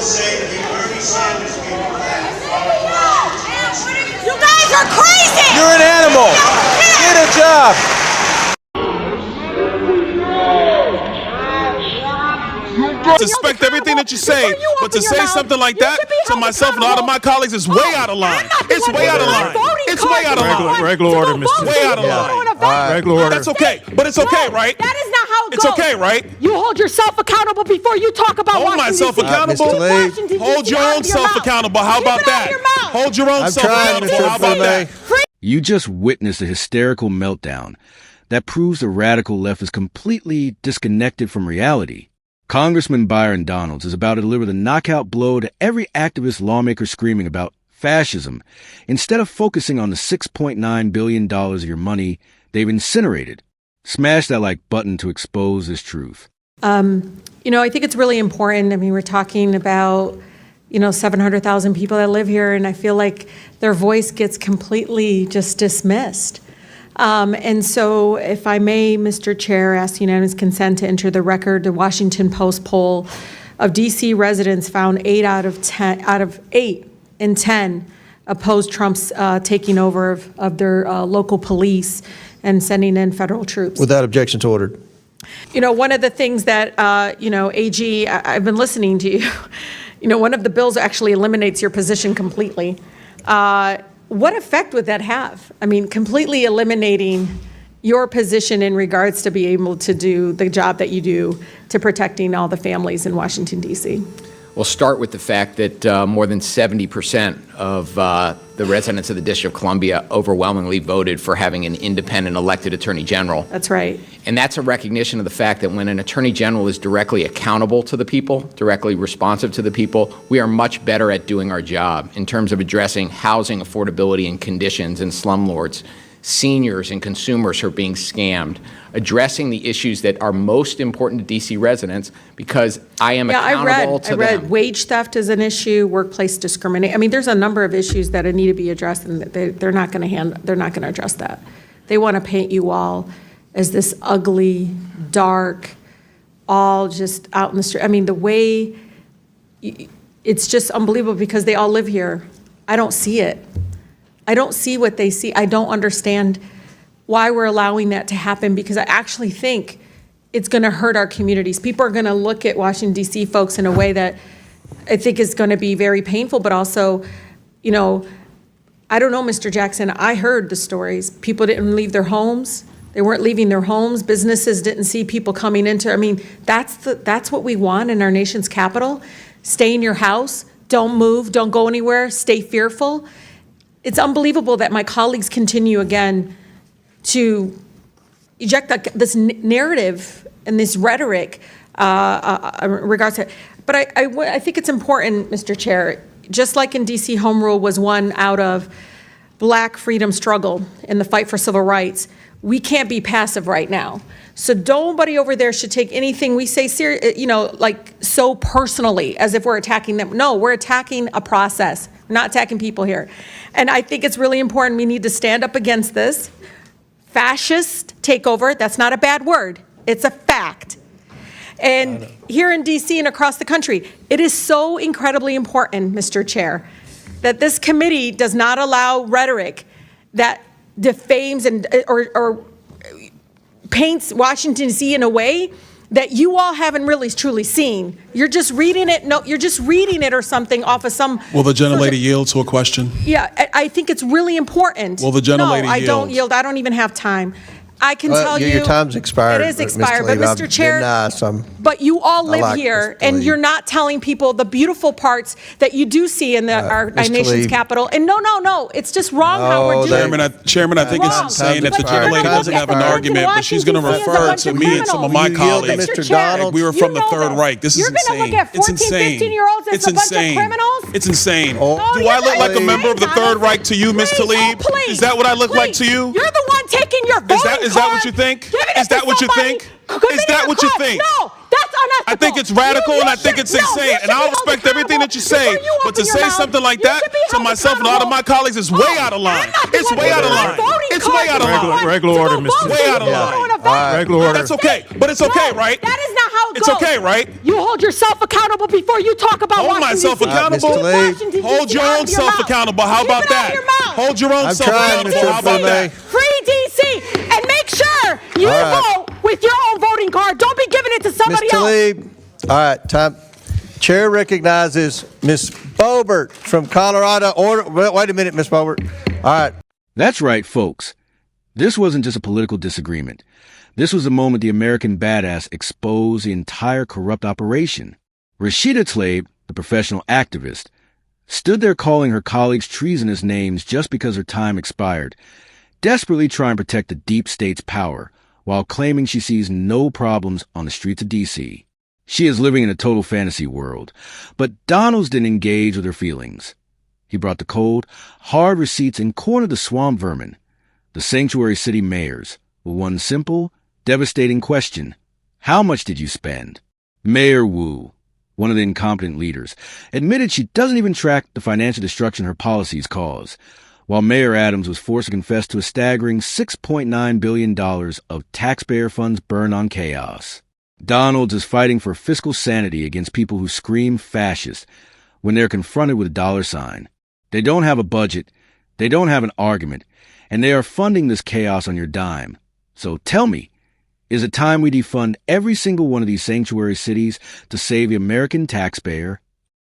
You guys are crazy! You're an animal! Get a job! Suspect everything that you say, but to say something like that to myself and all of my colleagues is way out of line. It's way out of line. It's way out of line. Regular order, Mr. Way out of line. Regular order. That's okay, but it's okay, right? That is not how it It's goes. okay, right? You hold yourself accountable before you talk about Hold Washington, myself D.C. accountable. Mr. Tlaib. Hold your own self accountable. How Keep about it out of that? your mouth. Hold your own I'm self trying, accountable. Mr. How about that? You just witnessed a hysterical meltdown that proves the radical left is completely disconnected from reality. Congressman Byron is about to deliver the knockout blow to every activist lawmaker screaming about fascism, instead of focusing on the $6.9 billion of your money they've incinerated. Smash that like button to expose this truth. I think it's really important. I mean, we're talking about, 700,000 people that live here, and I feel like their voice gets completely just dismissed. And so, if I may, Mr. Chair, ask unanimous consent to enter the record. The Washington Post poll of D.C. residents found 8 out of 8 in 10 opposed Trump's taking over of their local police and sending in federal troops. Without objection to order. One of the things that, AG, I've been listening to you. One of the bills actually eliminates your position completely. What effect would that have? I mean, completely eliminating your position in regards to be able to do the job that you do to protecting all the families in Washington, D.C. We'll start with the fact that more than 70% of the residents of the District of Columbia overwhelmingly voted for having an independent elected attorney general. That's right. And that's a recognition of the fact that when an attorney general is directly accountable to the people, directly responsive to the people, we are much better at doing our job in terms of addressing housing affordability and conditions in slumlords, seniors and consumers who are being scammed, addressing the issues that are most important to D.C. residents, because I am accountable to them. I read wage theft is an issue, workplace discrimination. I mean, there's a number of issues that need to be addressed, and they're not going to address that. They want to paint you all as this ugly, dark, all just out in the street. I mean, the way it's just unbelievable because they all live here. I don't see it. I don't see what they see. I don't understand why we're allowing that to happen, because I actually think it's going to hurt our communities. People are going to look at Washington, D.C. folks in a way that I think is going to be very painful, but also, I don't know, Mr. Jackson, I heard the stories. People didn't leave their homes. They weren't leaving their homes. Businesses didn't see people coming into, that's what we want in our nation's capital. Stay in your house, don't move, don't go anywhere, stay fearful. It's unbelievable that my colleagues continue again to eject this narrative and this rhetoric in regards to it. But I think it's important, Mr. Chair, just like in D.C. Home Rule was one out of Black freedom struggle in the fight for civil rights, we can't be passive right now. So nobody over there should take anything we say so personally, as if we're attacking them. No, we're attacking a process. We're not attacking people here. And I think it's really important. We need to stand up against this fascist takeover. That's not a bad word. It's a fact. And here in D.C. and across the country, it is so incredibly important, Mr. Chair, that this committee does not allow rhetoric that defames or paints Washington, D.C. in a way that you all haven't really truly seen. You're just reading it. No, you're just reading it or something off of some. Will the gentlelady yield to a question? Yeah, I think it's really important. Will the gentlelady yield? No, I don't yield. I don't even have time. I can tell you. Your time's expired. It is expired, but Mr. Chair, been, but you all live like here, Mr. and Tlaib. you're not telling people the beautiful parts that you do see in our nation's Tlaib. capital. And no, it's just wrong how we're doing it. Chairman, I think it's insane that the gentlelady doesn't have an argument, but she's going to refer to me and some of my colleagues. Mr. Donald, we were from the Third Reich. This is insane. You're going to look at 14, 15-year-olds as a bunch of criminals? It's insane. Oh, Do I look like a member of the Third Reich to you, Ms. Tlaib? Is that what I look like to you? You're the one taking your voting card. Is that what you think? Is that what you think? Is that what you think? No, that's unethical. I think it's radical and I think it's insane. And I'll respect everything that you say. But to say something like that to myself and all of my colleagues is way out of line. It's way out of line. It's way out of line. Regular order, Mr. Way out of line. back. Regular order. That's okay. But it's okay, No, right? That is not how it It's goes. okay, right? You hold yourself accountable before you talk about Hold Washington, myself D.C. accountable. Mr. Tlaib. Washington, Hold D.C. your out own of your self mouth. accountable. How Keep about it out of that? your mouth. Hold your own I'm self trying, accountable. Mr. How about that? Free D.C. and make sure you All right. vote with your own voting card. Don't be giving it to somebody Ms. else. Tlaib. All right, time. Chair recognizes Ms. Boebert from Colorado. Order. Wait a minute, Ms. Boebert. All right. That's right, folks. This wasn't just a political disagreement. This was the moment the American badass exposed the entire corrupt operation. Rashida Tlaib, the professional activist, stood there calling her colleagues treasonous names just because her time expired, desperately trying to protect the deep state's power, while claiming she sees no problems on the streets of D.C. She is living in a total fantasy world, but Donalds didn't engage with her feelings. He brought the cold, hard receipts and cornered the swamp vermin, the sanctuary city mayors, with one simple, devastating question. How much did you spend? Mayor Wu, one of the incompetent leaders, admitted she doesn't even track the financial destruction her policies cause, while Mayor Adams was forced to confess to a staggering $6.9 billion of taxpayer funds burned on chaos. Donalds is fighting for fiscal sanity against people who scream fascist when they're confronted with a dollar sign. They don't have a budget, they don't have an argument, and they are funding this chaos on your dime. So tell me, is it time we defund every single one of these sanctuary cities to save the American taxpayer